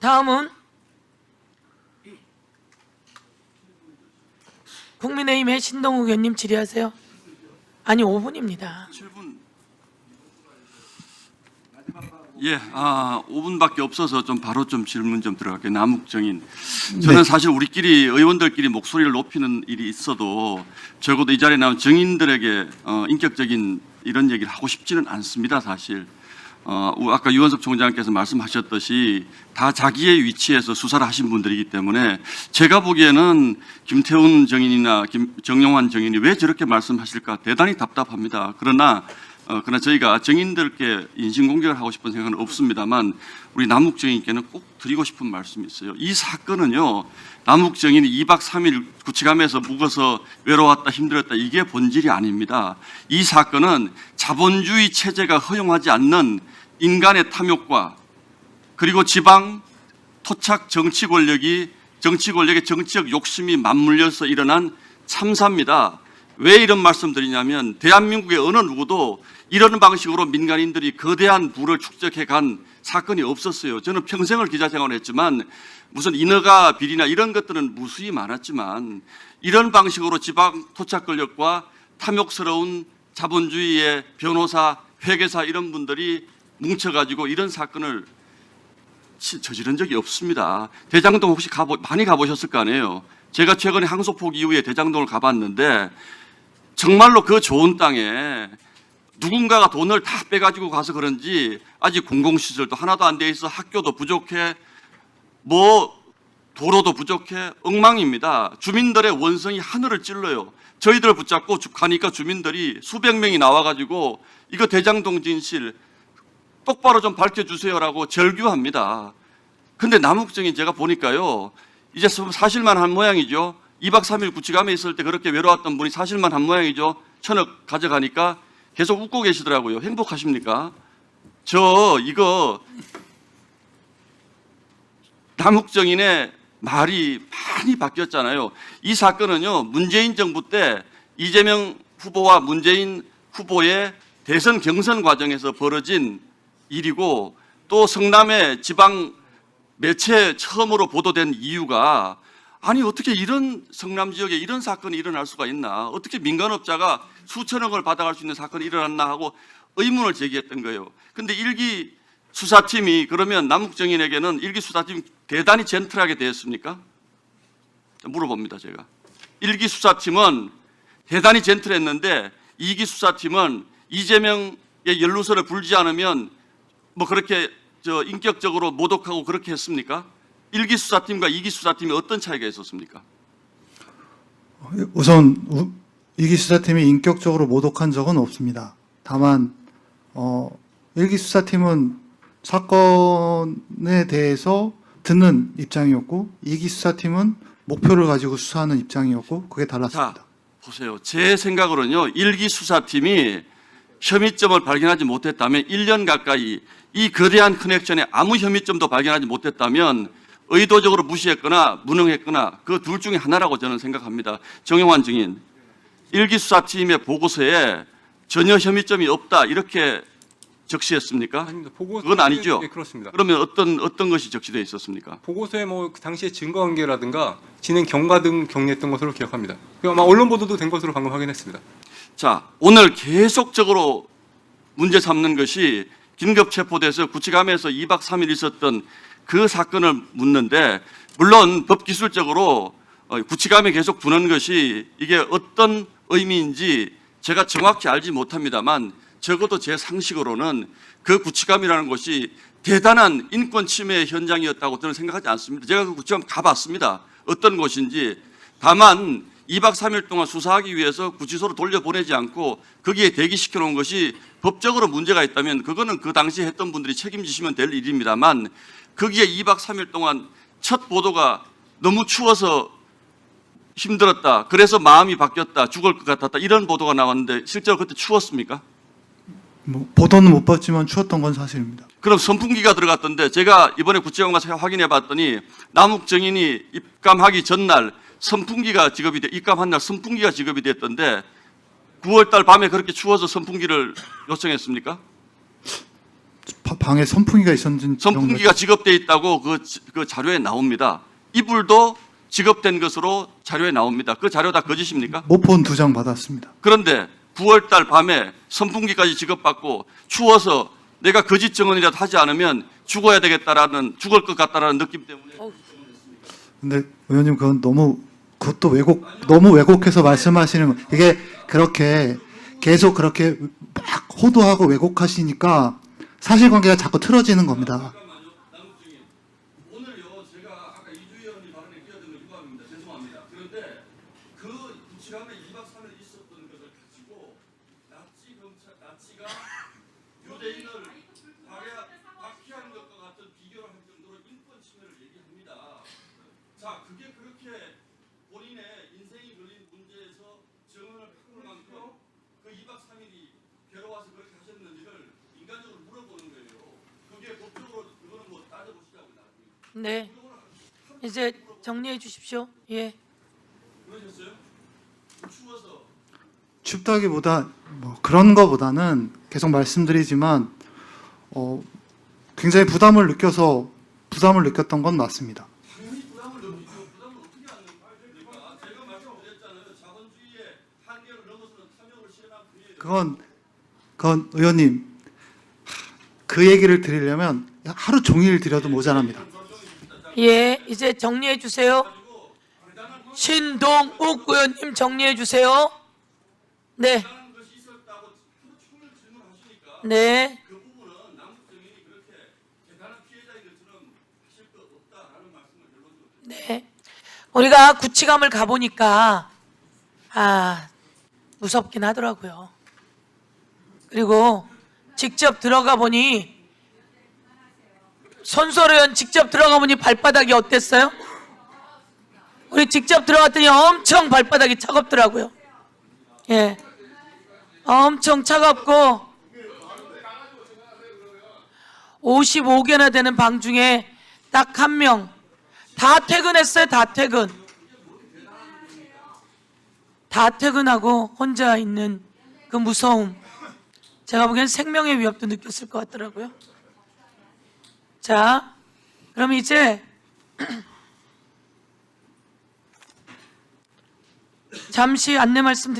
다음은 국민의힘의 신동욱 의원님 질의하세요. 아니 5분입니다. 7분. 예, 5분밖에 없어서 좀 바로 좀 질문 좀 들어갈게요. 남욱정인. 저는 사실 우리끼리 의원들끼리 목소리를 높이는 일이 있어도 적어도 이 자리에 나온 정인들에게 인격적인 이런 얘기를 하고 싶지는 않습니다, 사실. 아까 유원석 총장께서 말씀하셨듯이 다 자기의 위치에서 수사를 하신 분들이기 때문에 제가 보기에는 김태훈 정인이나 정용환 정인이 왜 저렇게 말씀하실까 대단히 답답합니다. 그러나 저희가 정인들께 인신공격을 하고 싶은 생각은 없습니다만 우리 남욱 정인께는 꼭 드리고 싶은 말씀이 있어요. 이 사건은요, 남욱 정인이 2박 3일 구치감에서 묵어서 외로웠다 힘들었다 이게 본질이 아닙니다. 이 사건은 자본주의 체제가 허용하지 않는 인간의 탐욕과 그리고 지방 토착 정치 권력의 정치적 욕심이 맞물려서 일어난 참사입니다. 왜 이런 말씀 드리냐면 대한민국의 어느 누구도 이런 방식으로 민간인들이 거대한 부를 축적해 간 사건이 없었어요. 저는 평생을 기자 생활을 했지만 무슨 인허가 비리나 이런 것들은 무수히 많았지만 이런 방식으로 지방 토착 권력과 탐욕스러운 자본주의의 변호사, 회계사 이런 분들이 뭉쳐가지고 이런 사건을 저지른 적이 없습니다. 대장동 혹시 많이 가보셨을 거 아니에요. 제가 최근에 항소포기 이후에 대장동을 가봤는데 정말로 그 좋은 땅에 누군가가 돈을 다 빼가지고 가서 그런지 아직 공공시설도 하나도 안 돼 있어. 학교도 부족해. 도로도 부족해. 엉망입니다. 주민들의 원성이 하늘을 찔러요. 저희들 붙잡고 가니까 주민들이 수백 명이 나와가지고 이거 대장동 진실 똑바로 좀 밝혀주세요라고 절규합니다. 근데 남욱정인 제가 보니까요, 이제 사실만 한 모양이죠. 2박 3일 구치감에 있을 때 그렇게 외로웠던 분이 사실만 한 모양이죠. 천억 가져가니까 계속 웃고 계시더라고요. 행복하십니까? 이거 남욱정인의 말이 많이 바뀌었잖아요. 이 사건은요, 문재인 정부 때 이재명 후보와 문재인 후보의 대선 경선 과정에서 벌어진 일이고 또 성남의 지방 매체에 처음으로 보도된 이유가 아니 어떻게 이런 성남 지역에 이런 사건이 일어날 수가 있나, 어떻게 민간업자가 수천억을 받아갈 수 있는 사건이 일어났나 하고 의문을 제기했던 거예요. 근데 일기 수사팀이 그러면 남욱정인에게는 일기 수사팀이 대단히 젠틀하게 대했습니까? 물어봅니다, 제가. 일기 수사팀은 대단히 젠틀했는데 2기 수사팀은 이재명의 연루설을 불지 않으면 그렇게 인격적으로 모독하고 그렇게 했습니까? 1기 수사팀과 2기 수사팀이 어떤 차이가 있었습니까? 우선 2기 수사팀이 인격적으로 모독한 적은 없습니다. 다만 1기 수사팀은 사건에 대해서 듣는 입장이었고 2기 수사팀은 목표를 가지고 수사하는 입장이었고 그게 달랐습니다. 자, 보세요. 제 생각으로는요, 1기 수사팀이 혐의점을 발견하지 못했다면 1년 가까이 이 거대한 커넥션에 아무 혐의점도 발견하지 못했다면 의도적으로 무시했거나 무능했거나 그 둘 중에 하나라고 저는 생각합니다. 정용환 증인, 1기 수사팀의 보고서에 전혀 혐의점이 없다 이렇게 적시했습니까? 아닙니다. 보고서 그건 아니죠? 네, 그렇습니다. 그러면 어떤 것이 적시되어 있었습니까? 보고서에 그 당시의 증거관계라든가 진행 경과 등 격리했던 것으로 기억합니다. 아마 언론 보도도 된 것으로 방금 확인했습니다. 자, 오늘 계속적으로 문제 삼는 것이 긴급 체포돼서 구치감에서 2박 3일 있었던 그 사건을 묻는데, 물론 법기술적으로 구치감에 계속 두는 것이 이게 어떤 의미인지 제가 정확히 알지 못합니다만 적어도 제 상식으로는 그 구치감이라는 것이 대단한 인권 침해 현장이었다고 저는 생각하지 않습니다. 제가 그 구치감 가봤습니다. 어떤 곳인지. 다만 2박 3일 동안 수사하기 위해서 구치소로 돌려보내지 않고 거기에 대기시켜 놓은 것이 법적으로 문제가 있다면 그거는 그 당시에 했던 분들이 책임지시면 될 일입니다만, 거기에 2박 3일 동안 첫 보도가 너무 추워서 힘들었다, 그래서 마음이 바뀌었다, 죽을 것 같았다 이런 보도가 나왔는데 실제로 그때 추웠습니까? 보도는 못 봤지만 추웠던 건 사실입니다. 그럼 선풍기가 들어갔던데, 제가 이번에 구치관 가서 확인해 봤더니 남욱 정인이 입감하기 전날 선풍기가 입감한 날 선풍기가 지급이 됐던데 9월 달 밤에 그렇게 추워서 선풍기를 요청했습니까? 방에 선풍기가 있었는지 선풍기가 직업돼 있다고 그 자료에 나옵니다. 이불도 직업된 것으로 자료에 나옵니다. 그 자료 다 거짓입니까? 모폰 2장 받았습니다. 그런데 9월달 밤에 선풍기까지 지급받고 추워서 내가 거짓 증언이라도 하지 않으면 죽어야 되겠다라는, 죽을 것 같다라는 느낌 때문에. 근데 의원님 그것도 너무 왜곡해서 말씀하시는 거. 이게 그렇게 계속 그렇게 막 호도하고 왜곡하시니까 사실관계가 자꾸 틀어지는 겁니다. 오늘요, 제가 아까 이주희 의원님 발언에 끼어든 거 유감입니다. 죄송합니다. 그런데 그 구치함에 2박 3일 있었던 것을 가지고 나치가 유대인을 박해하는 것과 같은 비교를 할 정도로 인권 침해를 얘기합니다. 자, 그게 그렇게 본인의 인생이 걸린 문제에서 증언을 바꿀 만큼 그 2박 3일이 괴로워서 그렇게 하셨는지를 인간적으로 물어보는 거예요. 그게 법적으로 그거는 뭐 따져보시자고 나중에. 네. 이제 정리해 주십시오. 예. 그러셨어요? 추워서. 춥다기보다 뭐 그런 거보다는 계속 말씀드리지만 굉장히 부담을 느꼈던 건 맞습니다. 당연히 부담을 느끼죠. 부담을 어떻게 안 느낍니까? 제가 말씀드렸잖아요. 자본주의의 한계를 넘어서는 탐욕을 실현한 분이에요. 그건 의원님 그 얘기를 드리려면 하루 종일 드려도 모자랍니다. 예, 이제 정리해 주세요. 신동욱 의원님 정리해 주세요. 네. 네. 그 부분은 남북 정인이 그렇게 대단한 피해자인 것처럼 하실 것 없다라는 말씀을 결론적으로. 네. 우리가 구치감을 가보니까 무섭긴 하더라고요. 그리고 직접 들어가 보니 손소리 의원 직접 들어가 보니 발바닥이 어땠어요? 우리 직접 들어갔더니 엄청 발바닥이 차갑더라고요. 예. 엄청 차갑고 55개나 되는 방 중에 딱 한 명 다 퇴근했어요. 다 퇴근. 다 퇴근하고 혼자 있는 그 무서움. 제가 보기엔 생명의 위협도 느꼈을 것 같더라고요. 자, 그럼 이제 잠시 안내 말씀드리겠습니다.